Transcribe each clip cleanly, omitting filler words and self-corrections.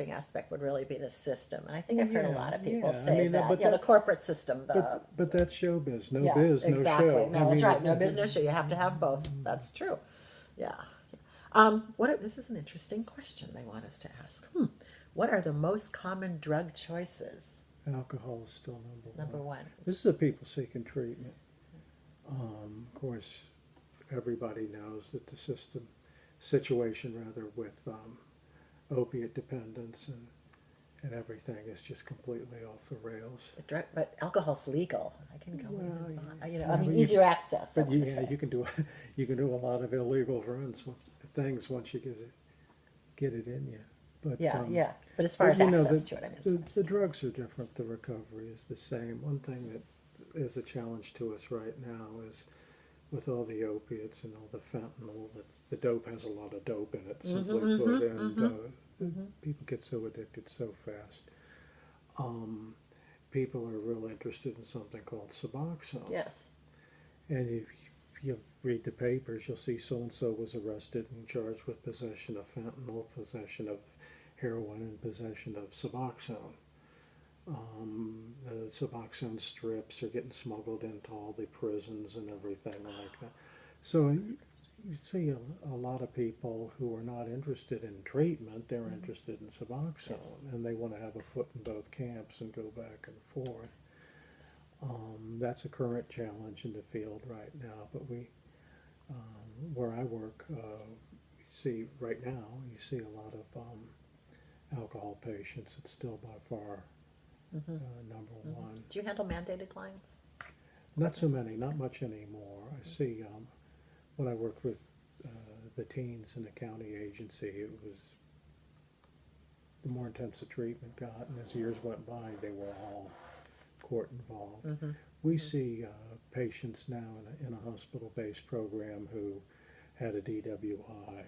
aspect would really be the system. And I think I've heard a lot of people yeah. say that. Yeah, the corporate system. But that's showbiz. No yeah, biz, no exactly. show. No, that's right. No business show. You have to have both. That's true. Yeah. This is an interesting question they want us to ask. What are the most common drug choices? Alcohol is still Number one. This is a people seeking treatment. Of course, everybody knows that the situation rather with opiate dependence and everything is just completely off the rails. But alcohol's legal. I can go in and buy, easier access. But you can do a lot of illegal runs with things once you get it in you. But But as far as access to it, the drugs are different. The recovery is the same. One thing that is a challenge to us right now is with all the opiates and all the fentanyl, that the dope has a lot of dope in it, simply put, and people get so addicted so fast. People are real interested in something called Suboxone. Yes. And if you read the papers, you'll see so-and-so was arrested and charged with possession of fentanyl, possession of heroin, and possession of Suboxone. The Suboxone strips are getting smuggled into all the prisons and everything like that. So you see a lot of people who are not interested in treatment, they're interested in Suboxone, and they want to have a foot in both camps and go back and forth. That's a current challenge in the field right now, but where I work, you see right now, you see a lot of alcohol patients. It's still by far number one. Do you handle mandated clients? Not so many, not much anymore. I see when I worked with the teens in the county agency, it was the more intense the treatment got, and as years went by, they were all court involved. We see patients now in a hospital-based program who had a DWI,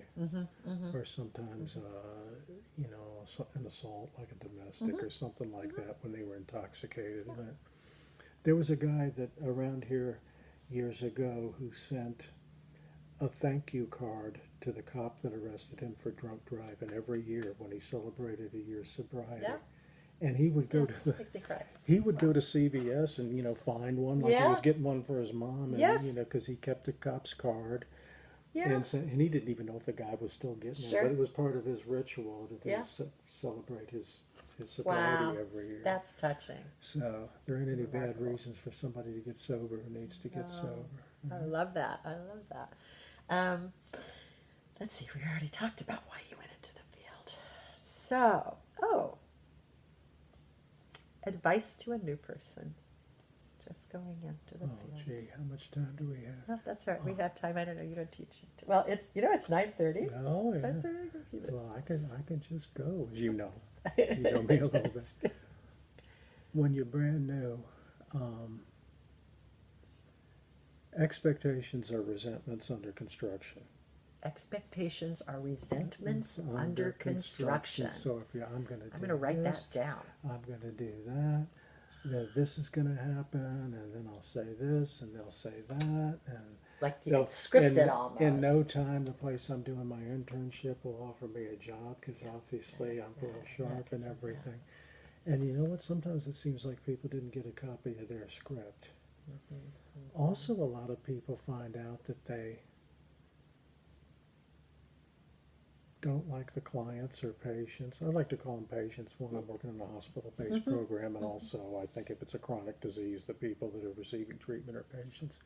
or sometimes an assault like a domestic or something like that when they were intoxicated. There was a guy that around here years ago who sent a thank you card to the cop that arrested him for drunk driving every year when he celebrated a year's sobriety. Yeah. And he would go to makes me cry. He would go to CVS and find one like he was getting one for his mom, and because he kept the cop's card. Yeah. And he didn't even know if the guy was still getting it, but it was part of his ritual to celebrate his sobriety every year. That's touching. So there ain't any bad reasons for somebody to get sober who needs to get sober. I love that. Let's see, we already talked about why you went into the field. So, advice to a new person just going into the field. Oh, gee, how much time do we have? No, that's all right. We have time. I don't know. You don't teach. Well, it's 9:30. Oh, it's yeah. 9:30. Well, I can just go, as you know. You know me a little bit. When you're brand new, expectations are resentments under construction. Expectations are resentments under construction. So if I'm going to write that down. I'm going to do that. Then this is going to happen, and then I'll say this, and they'll say that, and like you can script it almost. In no time, the place I'm doing my internship will offer me a job because obviously I'm real sharp and everything. And you know what? Sometimes it seems like people didn't get a copy of their script. Also, a lot of people find out that they don't like the clients or patients. I like to call them patients when I'm working in a hospital-based program, and also I think if it's a chronic disease, the people that are receiving treatment are patients.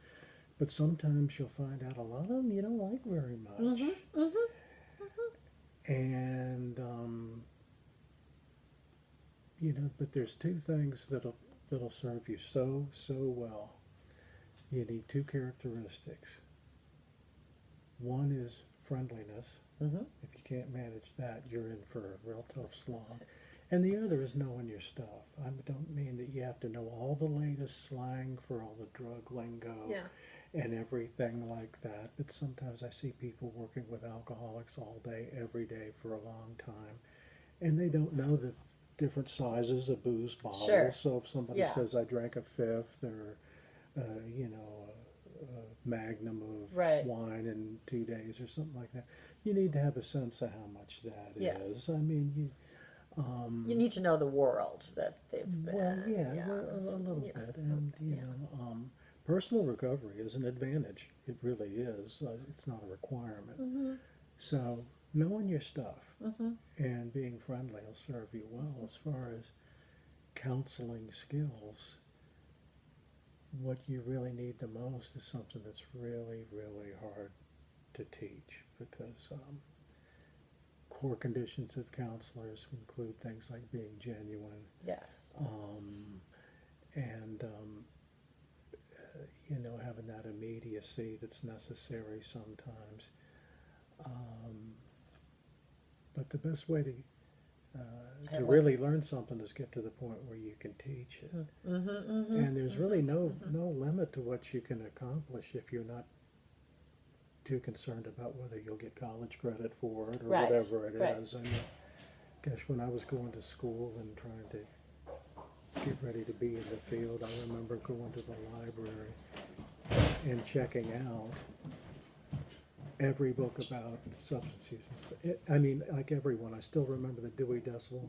But sometimes you'll find out a lot of them you don't like very much. And, but there's two things that'll serve you so well. You need two characteristics. One is friendliness. If you can't manage that, you're in for a real tough slog. And the other is knowing your stuff. I don't mean that you have to know all the latest slang for all the drug lingo and everything like that. But sometimes I see people working with alcoholics all day, every day for a long time, and they don't know the different sizes of booze bottles. Sure. So if somebody says, I drank a fifth, or, a magnum of wine in 2 days or something like that, you need to have a sense of how much that is. I mean, You need to know the world that they've been. Well, yeah, well, a little you know, bit, and personal recovery is an advantage. It really is. It's not a requirement. So knowing your stuff and being friendly will serve you well. As far as counseling skills, what you really need the most is something that's really, really hard to teach, because core conditions of counselors include things like being genuine, Yes. and having that immediacy that's necessary sometimes. But the best way to really learn something is get to the point where you can teach it. And there's really no limit to what you can accomplish if you're not too concerned about whether you'll get college credit for it or whatever it is. I mean, gosh, when I was going to school and trying to get ready to be in the field, I remember going to the library and checking out every book about substance use. I mean, like everyone, I still remember the Dewey Decimal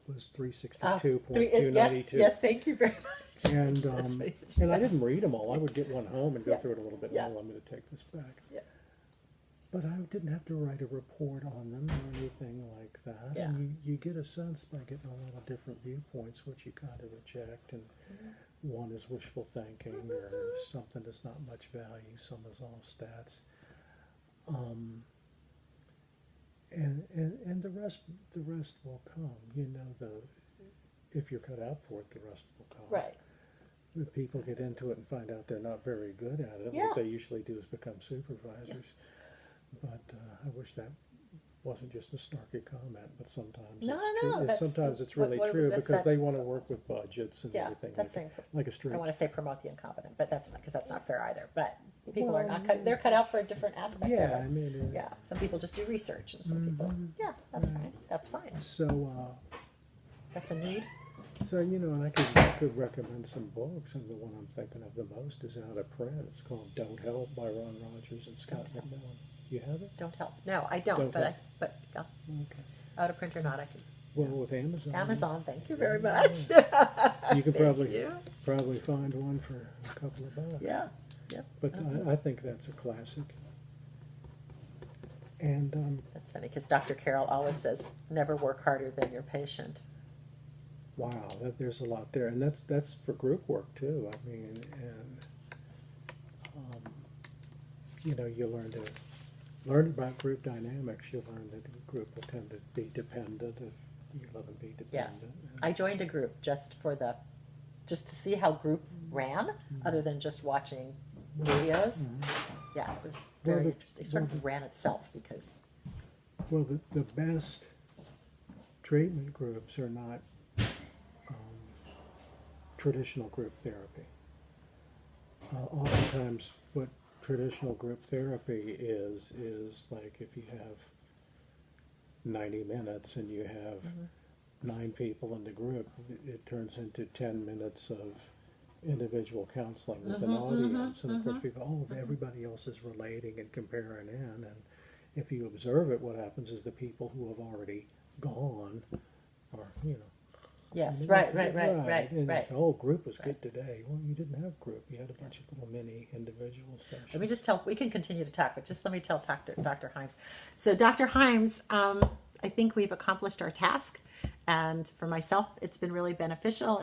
was 362.292. Yes, thank you very much. And and I didn't read them all. I would get one home and go through it a little bit. Yeah. Oh, I'm going to take this back. Yeah. But I didn't have to write a report on them or anything like that. Yeah. And you get a sense by getting a lot of different viewpoints, which you kind of reject. And one is wishful thinking, or something that's not much value. Some is all stats. And the rest will come. If you're cut out for it, the rest will come. Right. If people get into it and find out they're not very good at it, Yeah. what they usually do is become supervisors. But I wish that wasn't just a snarky comment, but sometimes No, it's no, true. no, that's- Sometimes it's really what- true, that's because that- they want to work with budgets and Yeah, everything. that's like a I street. don't want to say promote the incompetent, but that's not, because that's not fair either. But people are Well, not cut. They're cut out for a different aspect of Yeah, it. I mean. Yeah, some people just do research, and some people. Yeah, that's fine. That's fine. So. That's a need. So, and I could recommend some books, and the one I'm thinking of the most is out of print. It's called Don't Help by Ron Rogers and Scott McMillan. You have it? Don't help. No, I don't. Don't but help. but yeah, Okay. out of print or not, I can. Well, with Amazon. Amazon, thank you very much. You could Thank you. probably find one for a couple of bucks. Yeah. Yep. But I think that's a classic. And That's funny because Dr. Carroll always says, "Never work harder than your patient." wow, there's a lot there, and that's for group work too. I mean, and you learn about group dynamics. You learn that the group will tend to be dependent if you let them be dependent. Yes, I joined a group just to see how group ran, other than just watching videos. Yeah, it was very interesting. It sort of ran itself because. Well, the best treatment groups are not traditional group therapy. Oftentimes, what traditional group therapy is like if you have 90 minutes and you have 9 people in the group, it turns into 10 minutes of individual counseling with an audience. And of course people, everybody else is relating and comparing in. And if you observe it, what happens is the people who have already gone are, Yes, I mean, right. And the whole group was good today. Well, you didn't have group. You had a bunch of little mini individual sessions. Let me just we can continue to talk, but just let me tell Dr. Himes. So Dr. Himes, I think we've accomplished our task. And for myself, it's been really beneficial.